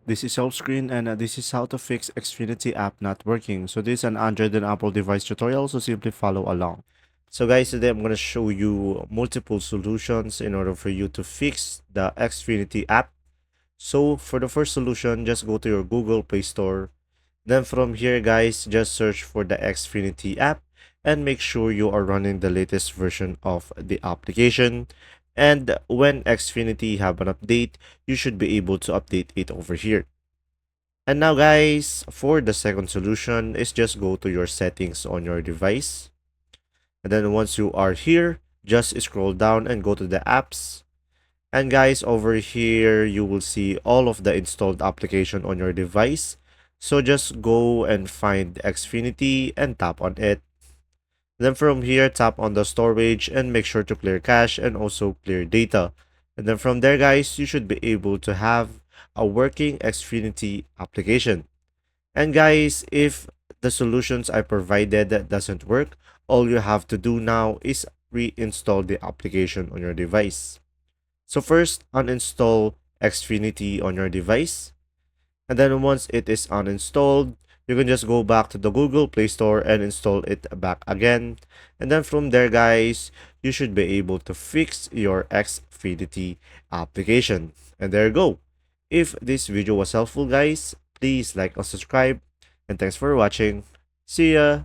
This is Screen, and this is how to fix Xfinity app not working. So this is an Android and Apple device tutorial, so simply follow along. So guys, today I'm going to show you multiple solutions in order for you to fix the Xfinity app. So for the first solution, just go to your Google Play Store. Then from here guys, just search for the Xfinity app and make sure you are running the latest version of the application. And when Xfinity have an update, you should be able to update it over here. And now guys, for the second solution is just go to your settings on your device. And then once you are here, just scroll down and go to the apps. And guys, over here, you will see all of the installed application on your device. So just go and find Xfinity and tap on it. Then from here, tap on the storage and make sure to clear cache and also clear data. And then from there, guys, you should be able to have a working Xfinity application. And guys, if the solutions I provided that doesn't work, all you have to do now is reinstall the application on your device. So first, uninstall Xfinity on your device. And then once it is uninstalled, you can just go back to the Google Play Store and install it back again. And then from there, guys, you should be able to fix your Xfinity application. And there you go. If this video was helpful, guys, please like and subscribe. And thanks for watching. See ya!